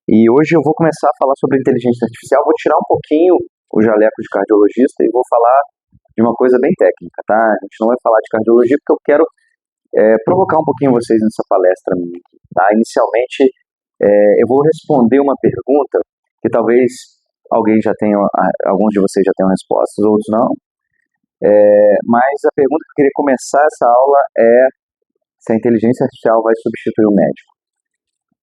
E hoje eu vou começar a falar sobre inteligência artificial, vou tirar um pouquinho o jaleco de cardiologista e vou falar de uma coisa bem técnica, tá? A gente não vai falar de cardiologia porque eu quero provocar um pouquinho vocês nessa palestra minha aqui, tá? Inicialmente, eu vou responder uma pergunta que talvez alguns de vocês já tenham respostas, outros não. Mas a pergunta que eu queria começar essa aula é se a inteligência artificial vai substituir o médico.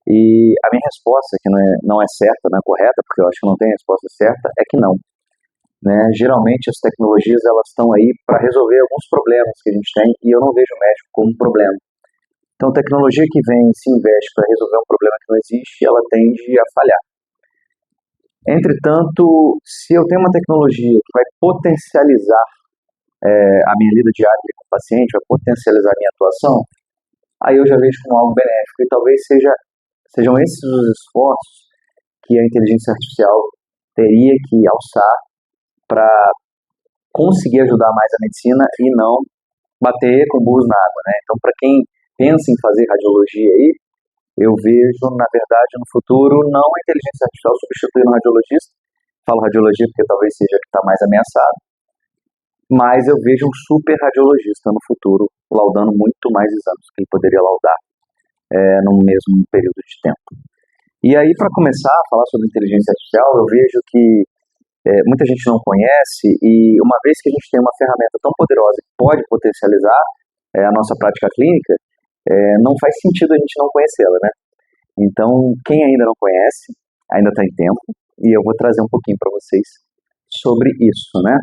E a minha resposta, que não é certa, não é correta, porque eu acho que não tem resposta certa, é que não. Né? Geralmente as tecnologias elas estão aí para resolver alguns problemas que a gente tem e eu não vejo o médico como um problema. Então, tecnologia que vem se investe para resolver um problema que não existe, ela tende a falhar. Entretanto, se eu tenho uma tecnologia que vai potencializar a minha lida diária com o paciente, vai potencializar a minha atuação, aí eu já vejo como algo benéfico e talvez sejam esses os esforços que a inteligência artificial teria que alçar para conseguir ajudar mais a medicina e não bater com burros na água, né? Então, para quem pensa em fazer radiologia aí, eu vejo, na verdade, no futuro, não a inteligência artificial substituindo o radiologista, falo radiologia porque talvez seja a que está mais ameaçado, mas eu vejo um super radiologista no futuro, laudando muito mais exames que ele poderia laudar no mesmo período de tempo. E aí, para começar a falar sobre inteligência artificial, eu vejo que muita gente não conhece e uma vez que a gente tem uma ferramenta tão poderosa que pode potencializar a nossa prática clínica, não faz sentido a gente não conhecê-la, né? Então, quem ainda não conhece, ainda está em tempo e eu vou trazer um pouquinho para vocês sobre isso, né?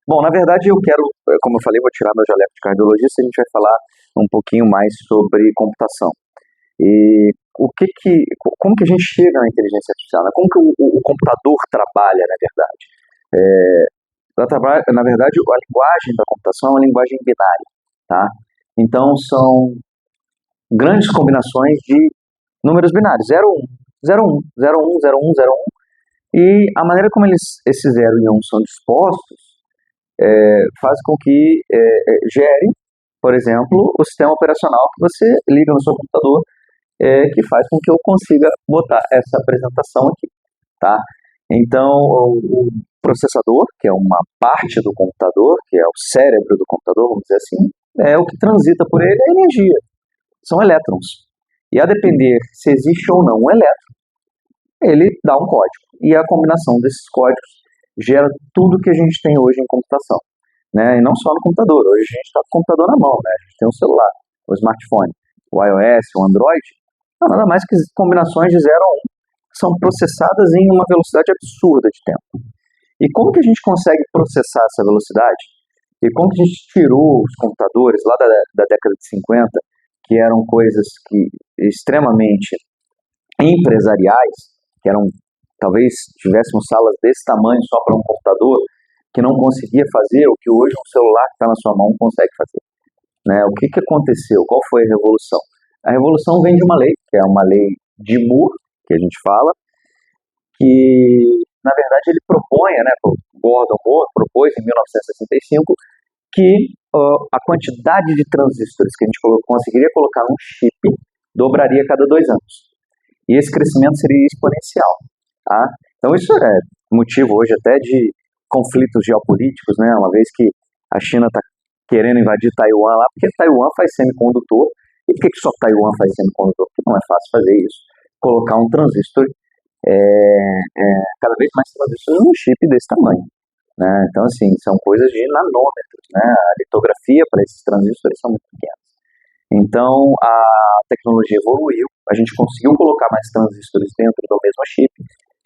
Bom, na verdade eu quero, como eu falei, vou tirar meu jaleco de cardiologista e a gente vai falar um pouquinho mais sobre computação. E como que a gente chega na inteligência artificial, né? Como que o computador trabalha, na verdade? Na verdade, a linguagem da computação é uma linguagem binária, tá? Então, são grandes combinações de números binários, 0, 1, 0, 1, 0, 1, 0, 1, 0, 1, e a maneira como esses 0 e 1 são dispostos faz com que gere, por exemplo, o sistema operacional que você liga no seu computador, que faz com que eu consiga botar essa apresentação aqui, tá? Então, o processador, que é uma parte do computador, que é o cérebro do computador, vamos dizer assim, o que transita por ele é energia, são elétrons. E a depender se existe ou não um elétron, ele dá um código. E a combinação desses códigos gera tudo que a gente tem hoje em computação, né? E não só no computador, hoje a gente está com o computador na mão, né? A gente tem o celular, o smartphone, o iOS, o Android, não nada mais que combinações de 0 a 1 que são processadas em uma velocidade absurda de tempo. E como que a gente consegue processar essa velocidade? E como que a gente tirou os computadores lá da década de 50, que eram coisas extremamente empresariais, que eram, talvez tivéssemos salas desse tamanho só para um computador, que não conseguia fazer o que hoje um celular que está na sua mão consegue fazer. Né? O que aconteceu? Qual foi a revolução? A revolução vem de uma lei, que é uma lei de Moore, que a gente fala, que, na verdade, ele propõe, né, Gordon Moore propôs em 1965, que a quantidade de transistores que a gente conseguiria colocar num chip dobraria a cada 2 anos. E esse crescimento seria exponencial. Tá? Então, isso é motivo hoje até de conflitos geopolíticos, né? Uma vez que a China está querendo invadir Taiwan lá, porque Taiwan faz semicondutor. E por que só Taiwan faz semicondutor? Porque não é fácil fazer isso. Colocar um transistor, cada vez mais transistores num chip desse tamanho. Né? Então, assim, são coisas de nanômetros. Né? A litografia para esses transistores são muito pequenas. Então, a tecnologia evoluiu, a gente conseguiu colocar mais transistores dentro do mesmo chip,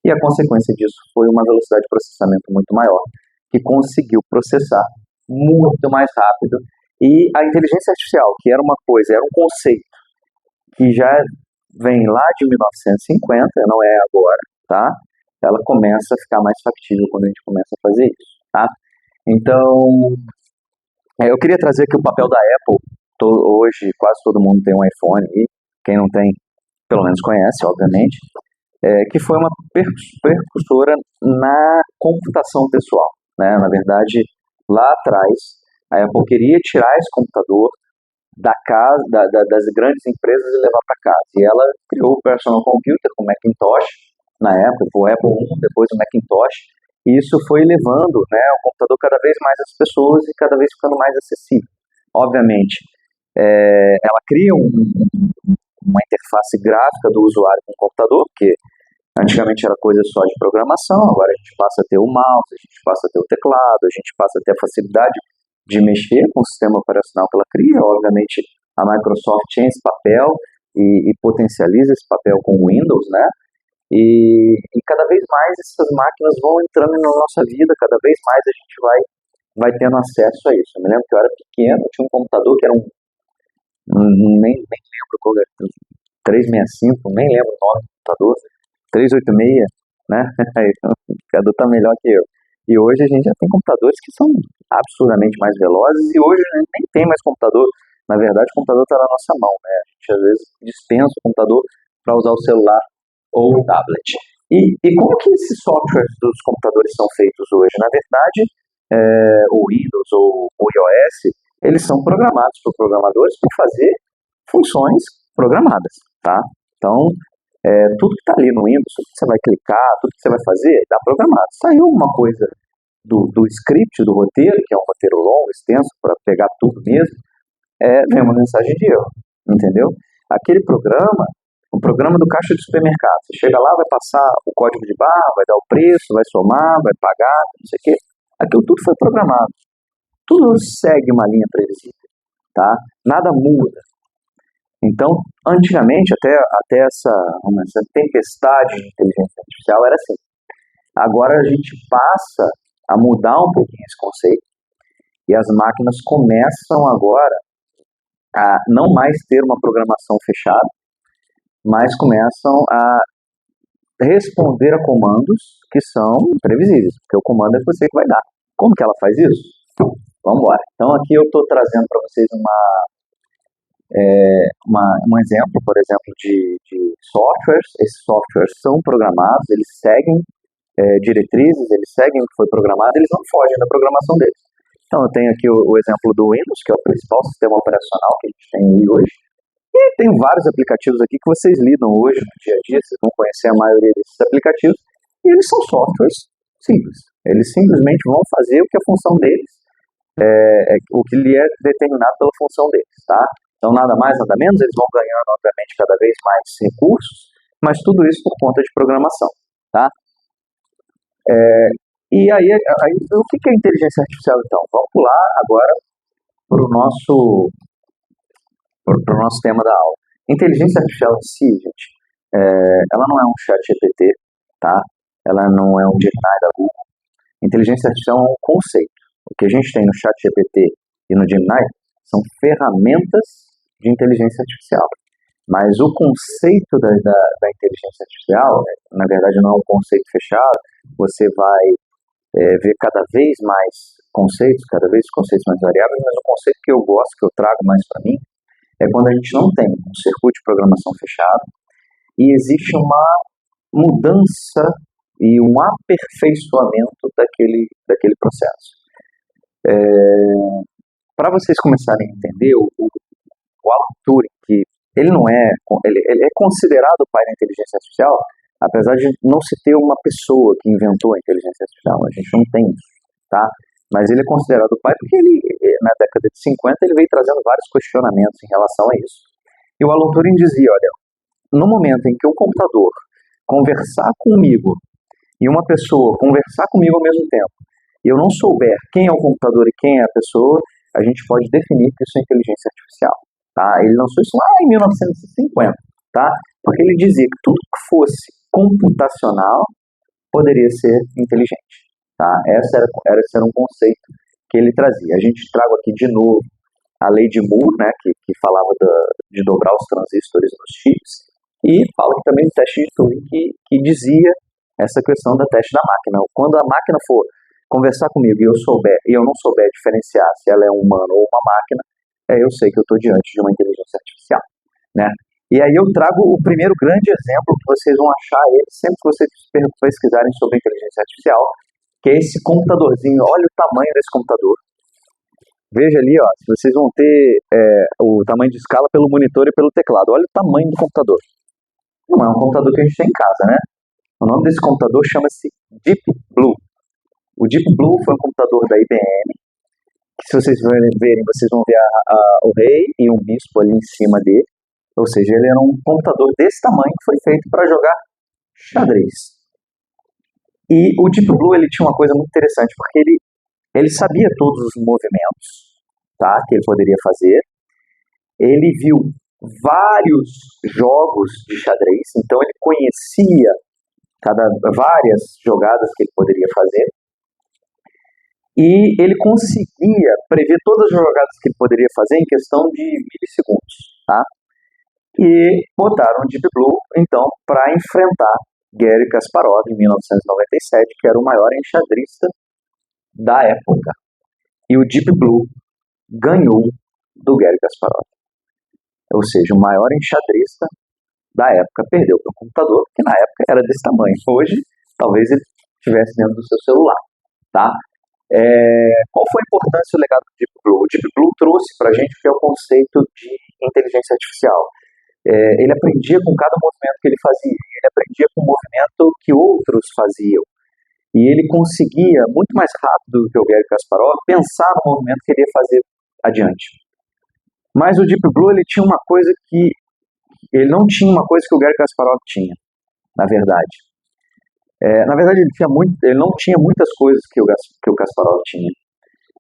e a consequência disso foi uma velocidade de processamento muito maior, que conseguiu processar muito mais rápido. E a inteligência artificial, que era uma coisa, era um conceito que já vem lá de 1950, não é agora, tá? Ela começa a ficar mais factível quando a gente começa a fazer isso, tá? Então, eu queria trazer aqui o papel da Apple. Hoje quase todo mundo tem um iPhone e quem não tem, pelo menos conhece, obviamente, que foi uma precursora na computação pessoal. Né? Na verdade, lá atrás, a Apple queria tirar esse computador da casa, das grandes empresas e levar para casa. E ela criou o personal computer, o Macintosh, na época, foi o Apple I, depois o Macintosh, e isso foi levando, né, o computador cada vez mais às pessoas e cada vez ficando mais acessível. Obviamente, ela cria uma interface gráfica do usuário com o computador, porque antigamente era coisa só de programação, agora a gente passa a ter o mouse, a gente passa a ter o teclado, a gente passa a ter a facilidade de mexer com o sistema operacional que ela cria. Obviamente, a Microsoft tem esse papel e potencializa esse papel com o Windows, né? E cada vez mais essas máquinas vão entrando na nossa vida, cada vez mais a gente vai tendo acesso a isso. Eu me lembro que eu era pequeno, tinha um computador que era nem lembro qual era, 365, nem lembro o nome do computador, 386, né? O computador tá melhor que eu. E hoje a gente já tem computadores que são absurdamente mais velozes, e hoje a gente nem tem mais computador. Na verdade, o computador está na nossa mão, né? A gente às vezes dispensa o computador para usar o celular ou o tablet. E como que esses softwares dos computadores são feitos hoje? Na verdade, o Windows ou o iOS, eles são programados por programadores para fazer funções programadas, tá? Então, tudo que está ali no Windows, tudo que você vai clicar, tudo que você vai fazer, está programado. Saiu uma coisa do script, do roteiro, que é um roteiro longo, extenso, para pegar tudo mesmo, vem uma mensagem de erro, entendeu? Aquele programa, o programa do caixa de supermercado, você chega lá, vai passar o código de barra, vai dar o preço, vai somar, vai pagar, não sei o quê. Aquilo tudo foi programado. Tudo segue uma linha previsível, tá? Nada muda. Então, antigamente, até essa tempestade de inteligência artificial era assim. Agora a gente passa a mudar um pouquinho esse conceito e as máquinas começam agora a não mais ter uma programação fechada, mas começam a responder a comandos que são previsíveis, porque o comando é você que vai dar. Como que ela faz isso? Vamos embora. Então aqui eu estou trazendo para vocês um exemplo, por exemplo, de softwares. Esses softwares são programados, eles seguem diretrizes, eles seguem o que foi programado, eles não fogem da programação deles. Então eu tenho aqui o exemplo do Windows, que é o principal sistema operacional que a gente tem aí hoje. E tem vários aplicativos aqui que vocês lidam hoje no dia a dia, vocês vão conhecer a maioria desses aplicativos, e eles são softwares simples. Eles simplesmente vão fazer o que a função deles, o que lhe é determinado pela função deles, tá? Então, nada mais, nada menos, eles vão ganhando, obviamente, cada vez mais recursos, mas tudo isso por conta de programação, tá? E aí, o que é inteligência artificial, então? Vamos pular agora para o nosso tema da aula. Inteligência artificial em si, gente, ela não é um chat GPT, tá? Ela não é um Gemini da Google. Inteligência artificial é um conceito. O que a gente tem no chat GPT e no Gemini são ferramentas de inteligência artificial. Mas o conceito da inteligência artificial, na verdade, não é um conceito fechado. Você vai ver cada vez mais conceitos mais variáveis, mas o conceito que eu gosto, que eu trago mais para mim, é quando a gente não tem um circuito de programação fechado e existe uma mudança e um aperfeiçoamento daquele processo. Para vocês começarem a entender, o Alan Turing, que ele é considerado o pai da inteligência artificial, apesar de não se ter uma pessoa que inventou a inteligência artificial, a gente não tem isso, tá? Mas ele é considerado o pai porque ele, na década de 50, ele veio trazendo vários questionamentos em relação a isso. E o Alan Turing dizia, olha, no momento em que o computador conversar comigo e uma pessoa conversar comigo ao mesmo tempo, e eu não souber quem é o computador e quem é a pessoa, a gente pode definir que isso é inteligência artificial, tá? Ele lançou isso lá em 1950, tá? Porque ele dizia que tudo que fosse computacional poderia ser inteligente, tá? Esse era um conceito que ele trazia. A gente trago aqui de novo a lei de Moore, né, que falava de dobrar os transistores nos chips, e fala também do teste de Turing, que dizia essa questão da teste da máquina. Quando a máquina for conversar comigo e eu não souber diferenciar se ela é um humano ou uma máquina, eu sei que eu estou diante de uma inteligência artificial, né? E aí eu trago o primeiro grande exemplo que vocês vão achar sempre que vocês pesquisarem sobre inteligência artificial, que é esse computadorzinho. Olha o tamanho desse computador. Veja ali, ó, vocês vão ter o tamanho de escala pelo monitor e pelo teclado. Olha o tamanho do computador. Não é um computador que a gente tem em casa, né? O nome desse computador chama-se Deep Blue. O Deep Blue foi um computador da IBM, que se vocês verem, vocês vão ver o rei e um bispo ali em cima dele. Ou seja, ele era um computador desse tamanho que foi feito para jogar xadrez. E o Deep Blue ele tinha uma coisa muito interessante, porque ele sabia todos os movimentos, tá, que ele poderia fazer. Ele viu vários jogos de xadrez, então ele conhecia várias jogadas que ele poderia fazer. E ele conseguia prever todas as jogadas que ele poderia fazer em questão de milissegundos, tá? E botaram o Deep Blue, então, para enfrentar Garry Kasparov em 1997, que era o maior enxadrista da época. E o Deep Blue ganhou do Garry Kasparov. Ou seja, o maior enxadrista da época perdeu para o computador, que na época era desse tamanho. Hoje, talvez ele estivesse dentro do seu celular, tá? Qual foi a importância e o legado do Deep Blue? O Deep Blue trouxe para a gente o que é o conceito de inteligência artificial. Ele aprendia com cada movimento que ele fazia, ele aprendia com o movimento que outros faziam. E ele conseguia, muito mais rápido do que o Garry Kasparov, pensar no movimento que ele ia fazer adiante. Mas o Deep Blue ele tinha uma coisa que ele não tinha uma coisa que o Garry Kasparov tinha, na verdade. Na verdade, ele não tinha muitas coisas que o Kasparov tinha.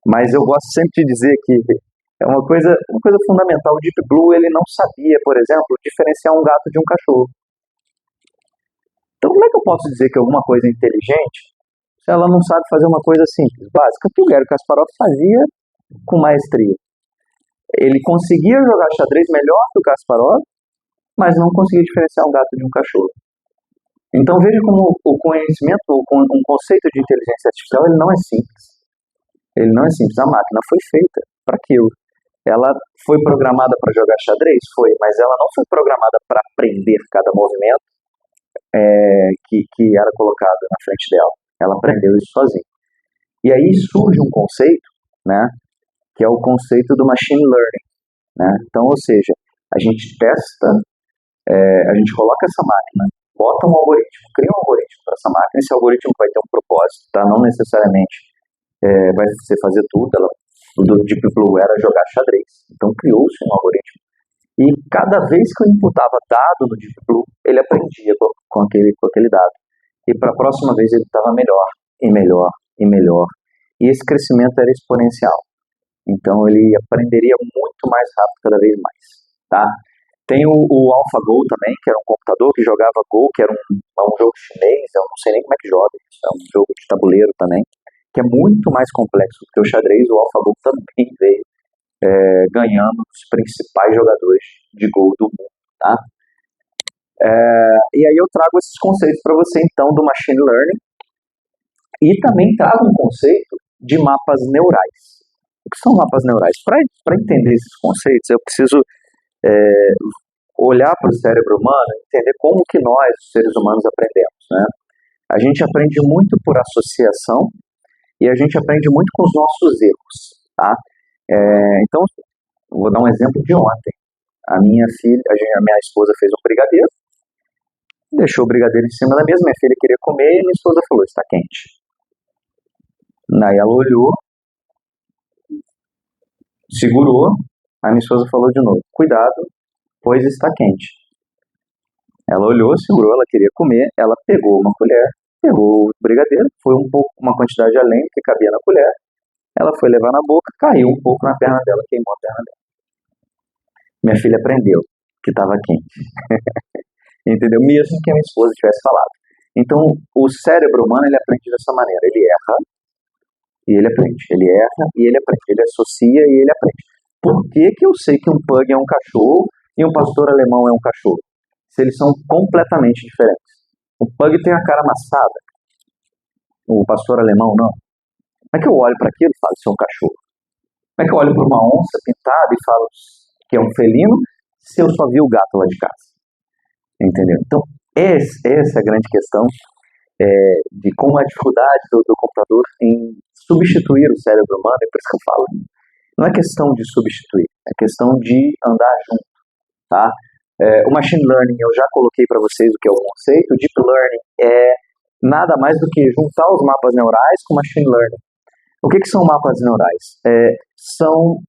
Mas eu gosto sempre de dizer que é uma coisa fundamental. O Deep Blue ele não sabia, por exemplo, diferenciar um gato de um cachorro. Então, como é que eu posso dizer que alguma coisa é inteligente se ela não sabe fazer uma coisa simples, básica, que o Garry Kasparov fazia com maestria? Ele conseguia jogar xadrez melhor que o Kasparov, mas não conseguia diferenciar um gato de um cachorro. Então veja como o conhecimento, um conceito de inteligência artificial, ele não é simples. Ele não é simples. A máquina foi feita para aquilo. Ela foi programada para jogar xadrez? Foi, mas ela não foi programada para aprender cada movimento que era colocado na frente dela. Ela aprendeu isso sozinha. E aí surge um conceito, né, que é o conceito do machine learning. Né? Então, ou seja, a gente testa, a gente coloca essa máquina, bota um algoritmo, cria um algoritmo para essa máquina. Esse algoritmo vai ter um propósito, tá? Não necessariamente vai ser fazer tudo. O do Deep Blue era jogar xadrez. Então criou-se um algoritmo. E cada vez que eu imputava dado no Deep Blue, ele aprendia com aquele dado. E para a próxima vez ele estava melhor, e melhor, e melhor. E esse crescimento era exponencial. Então ele aprenderia muito mais rápido cada vez mais. Tá? Tem o AlphaGo também, que era um computador que jogava Go, que era um jogo chinês, eu não sei nem como é que joga, é um jogo de tabuleiro também, que é muito mais complexo do que o xadrez. O AlphaGo também veio ganhando os principais jogadores de Go do mundo. Tá? E aí eu trago esses conceitos para você, então, do machine learning, e também trago um conceito de mapas neurais. O que são mapas neurais? Para entender esses conceitos, eu preciso olhar para o cérebro humano e entender como que nós, os seres humanos, aprendemos. Né? A gente aprende muito por associação e a gente aprende muito com os nossos erros. Tá? Então, vou dar um exemplo de ontem. A minha esposa fez um brigadeiro, deixou o brigadeiro em cima da mesa, minha filha queria comer e minha esposa falou, está quente. Daí ela olhou, segurou, aí minha esposa falou de novo, cuidado, pois está quente. Ela olhou, segurou, ela queria comer, ela pegou uma colher, pegou o brigadeiro, foi uma quantidade além do que cabia na colher, ela foi levar na boca, caiu um pouco na perna dela, queimou a perna dela. Minha filha aprendeu que estava quente. Entendeu? Mesmo que a minha esposa tivesse falado. Então, o cérebro humano, ele aprende dessa maneira, ele erra e ele aprende, ele erra e ele aprende, ele associa e ele aprende. Por que eu sei que um pug é um cachorro e um pastor alemão é um cachorro? Se eles são completamente diferentes. O pug tem a cara amassada, o pastor alemão não. Como é que eu olho para aquilo e falo que isso é um cachorro? Como é que eu olho para uma onça pintada e falo que é um felino se eu só vi o gato lá de casa? Entendeu? Então, essa é a grande questão de como a dificuldade do computador em substituir o cérebro humano, é por isso que eu falo, não é questão de substituir, é questão de andar junto, tá? O Machine Learning, eu já coloquei para vocês o que é o conceito. O Deep Learning é nada mais do que juntar os mapas neurais com Machine Learning. O que são mapas neurais? São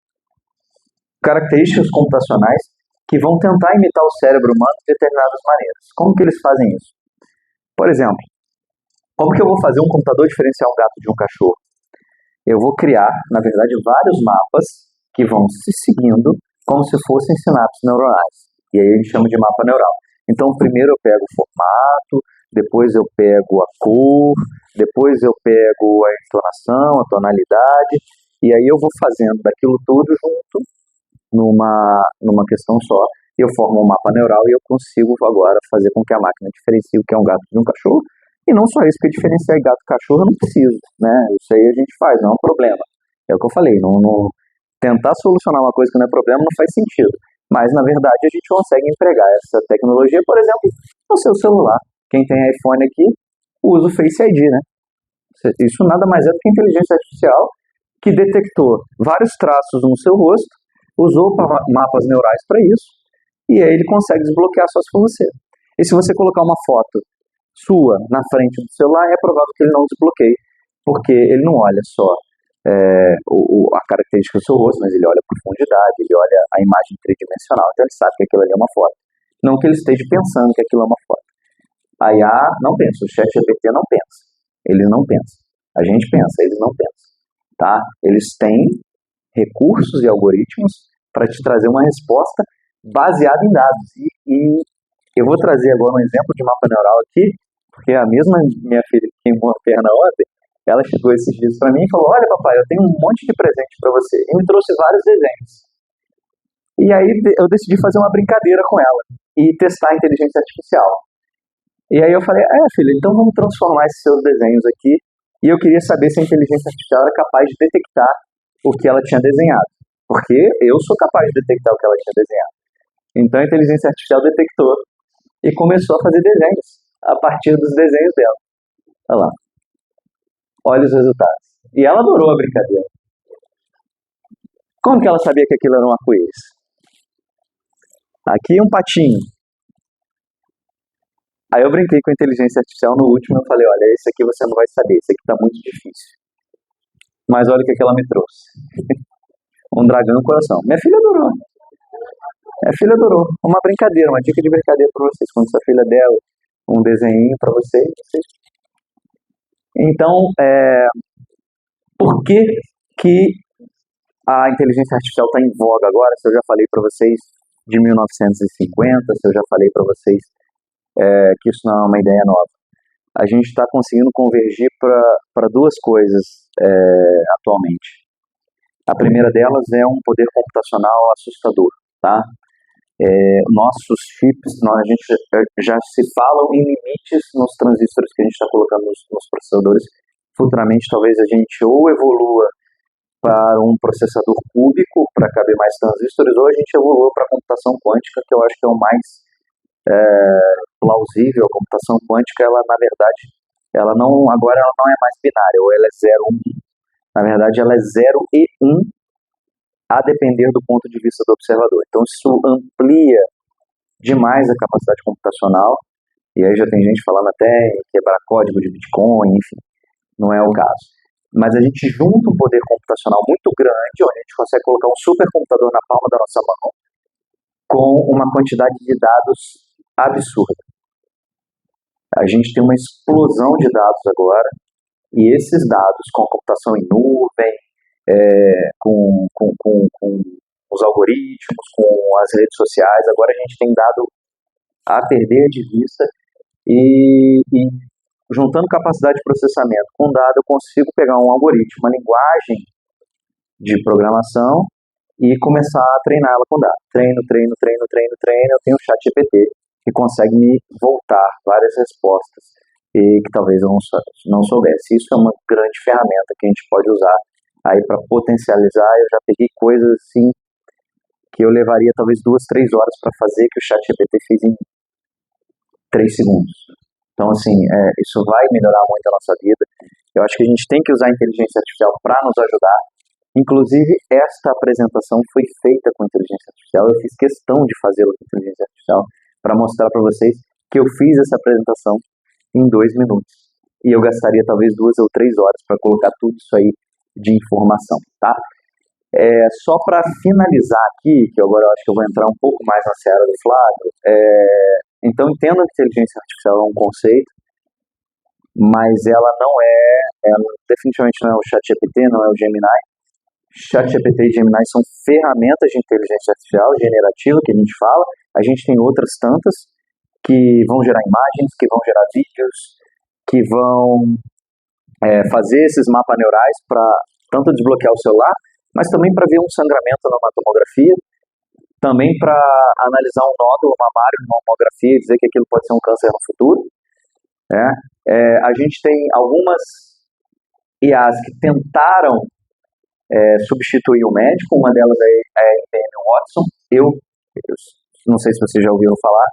características computacionais que vão tentar imitar o cérebro humano de determinadas maneiras. Como que eles fazem isso? Por exemplo, como que eu vou fazer um computador diferenciar um gato de um cachorro? Eu vou criar, na verdade, vários mapas que vão se seguindo como se fossem sinapses neuronais. E aí a gente chama de mapa neural. Então, primeiro eu pego o formato, depois eu pego a cor, depois eu pego a entonação, a tonalidade, e aí eu vou fazendo daquilo tudo junto numa questão só, eu formo um mapa neural e eu consigo agora fazer com que a máquina diferencie o que é um gato de um cachorro. E não só isso, porque diferenciar gato e cachorro eu não preciso, né? Isso aí a gente faz, não é um problema. É o que eu falei, tentar solucionar uma coisa que não é problema não faz sentido. Mas, na verdade, a gente consegue empregar essa tecnologia, por exemplo, no seu celular. Quem tem iPhone aqui usa o Face ID, né? Isso nada mais é do que inteligência artificial que detectou vários traços no seu rosto, usou mapas neurais para isso, e aí ele consegue desbloquear suas para você. E se você colocar uma foto sua na frente do celular, é provável que ele não desbloqueie, porque ele não olha só a característica do seu rosto, mas ele olha a profundidade, ele olha a imagem tridimensional, então ele sabe que aquilo ali é uma foto. Não que ele esteja pensando que aquilo é uma foto. A IA não pensa, o ChatGPT não pensa, eles não pensam. A gente pensa, eles não pensam. Tá? Eles têm recursos e algoritmos para te trazer uma resposta baseada em dados. E eu vou trazer agora um exemplo de mapa neural aqui, porque a mesma minha filha que queimou a perna ontem, ela chegou esses dias para mim e falou: olha, papai, eu tenho um monte de presente para você. E me trouxe vários desenhos. E aí eu decidi fazer uma brincadeira com ela e testar a inteligência artificial. E aí eu falei: filha, então vamos transformar esses seus desenhos aqui. E eu queria saber se a inteligência artificial era capaz de detectar o que ela tinha desenhado. Porque eu sou capaz de detectar o que ela tinha desenhado. Então a inteligência artificial detectou e começou a fazer desenhos a partir dos desenhos dela. Olha lá. Olha os resultados. E ela adorou a brincadeira. Como que ela sabia que aquilo era um arco-íris? Aqui um patinho. Aí eu brinquei com a inteligência artificial no último e eu falei: olha, esse aqui você não vai saber, esse aqui está muito difícil. Mas olha o que ela me trouxe. Um dragão no coração. Minha filha adorou. Uma brincadeira, uma dica de brincadeira para vocês. Quando sua filha der um desenho para vocês. Então, por que a inteligência artificial está em voga agora? Se eu já falei para vocês de 1950, se eu já falei para vocês que isso não é uma ideia nova. A gente está conseguindo convergir para duas coisas atualmente. A primeira delas é um poder computacional assustador, tá? Nossos chips, a gente já se falam em limites nos transistores que a gente está colocando nos processadores. Futuramente, talvez a gente ou evolua para um processador cúbico para caber mais transistores, ou a gente evolua para a computação quântica, que eu acho que é o mais plausível. A computação quântica, ela na verdade, agora ela não é mais binária, ou ela é 0 ou 1. Na verdade, ela é 0 e 1, a depender do ponto de vista do observador. Então, isso amplia demais a capacidade computacional, e aí já tem gente falando até em quebrar código de Bitcoin, enfim, não é o caso. Mas a gente junta um poder computacional muito grande, onde a gente consegue colocar um supercomputador na palma da nossa mão, com uma quantidade de dados absurda. A gente tem uma explosão de dados agora, e esses dados com a computação em nuvem, com os algoritmos, com as redes sociais, agora a gente tem dado a perder de vista, e juntando capacidade de processamento com dado, eu consigo pegar um algoritmo, uma linguagem de programação e começar a treinar ela com dado. Treino, eu tenho o ChatGPT que consegue me voltar várias respostas e que talvez eu não soubesse. Isso é uma grande ferramenta que a gente pode usar aí para potencializar. Eu já peguei coisas assim que eu levaria talvez 2, 3 horas para fazer, que o ChatGPT fez em 3 segundos. Então, assim, isso vai melhorar muito a nossa vida. Eu acho que a gente tem que usar a inteligência artificial para nos ajudar, Inclusive, esta apresentação foi feita com inteligência artificial. Eu fiz questão de fazê-la com inteligência artificial para mostrar para vocês que eu fiz essa apresentação em 2 minutos. E eu gastaria talvez 2 ou 3 horas para colocar tudo isso aí de informação, tá? Só para finalizar aqui, que agora eu acho que eu vou entrar um pouco mais na seara do Flávio, então entendo que inteligência artificial é um conceito, mas ela definitivamente não é o ChatGPT, não é o Gemini. ChatGPT e Gemini são ferramentas de inteligência artificial generativa que a gente fala. A gente tem outras tantas que vão gerar imagens, que vão gerar vídeos, que vão fazer esses mapas neurais para tanto desbloquear o celular, mas também para ver um sangramento numa tomografia, também para analisar um nódulo mamário numa mamografia e dizer que aquilo pode ser um câncer no futuro. A gente tem algumas IAs que tentaram substituir o médico, uma delas é a IBM Watson. Eu não sei se você já ouviu falar,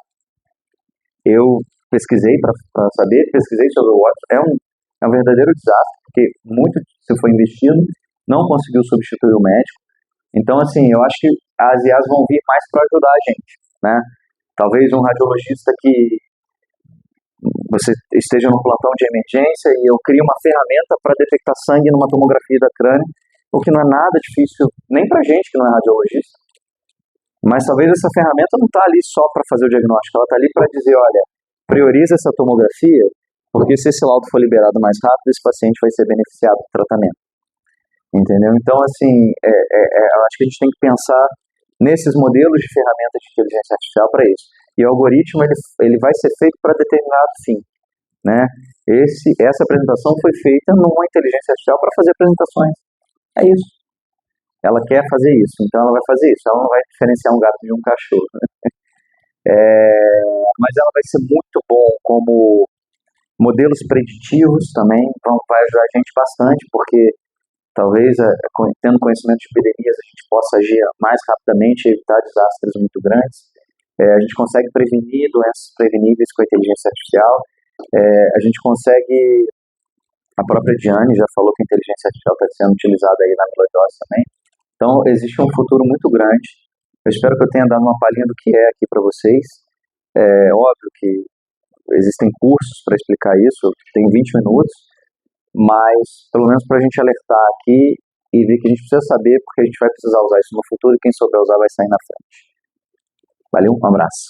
eu pesquisei para saber, pesquisei sobre o Watson, é um verdadeiro desastre, porque muito se foi investido, não conseguiu substituir o médico. Então, assim, eu acho que as IAs vão vir mais para ajudar a gente, né? Talvez um radiologista que você esteja num plantão de emergência e eu crie uma ferramenta para detectar sangue numa tomografia da crânio, o que não é nada difícil, nem para gente que não é radiologista. Mas talvez essa ferramenta não está ali só para fazer o diagnóstico, ela está ali para dizer, olha, prioriza essa tomografia, porque se esse laudo for liberado mais rápido, esse paciente vai ser beneficiado do tratamento. Entendeu? Então, assim, eu acho que a gente tem que pensar nesses modelos de ferramentas de inteligência artificial para isso. E o algoritmo, ele vai ser feito para determinado fim, né? Essa apresentação foi feita numa inteligência artificial para fazer apresentações. É isso. Ela quer fazer isso, então ela vai fazer isso. Ela não vai diferenciar um gato de um cachorro, né? Mas ela vai ser muito bom como modelos preditivos também, vai ajudar a gente bastante, porque talvez, tendo conhecimento de epidemias, a gente possa agir mais rapidamente e evitar desastres muito grandes. A gente consegue prevenir doenças preveníveis com a inteligência artificial. A gente consegue, a própria Diane já falou que a inteligência artificial está sendo utilizada aí na amiloidose também. Então, existe um futuro muito grande. Eu espero que eu tenha dado uma palhinha do que é aqui para vocês. É óbvio que existem cursos para explicar isso, tem 20 minutos, mas pelo menos para a gente alertar aqui e ver que a gente precisa saber, porque a gente vai precisar usar isso no futuro e quem souber usar vai sair na frente. Valeu, um abraço.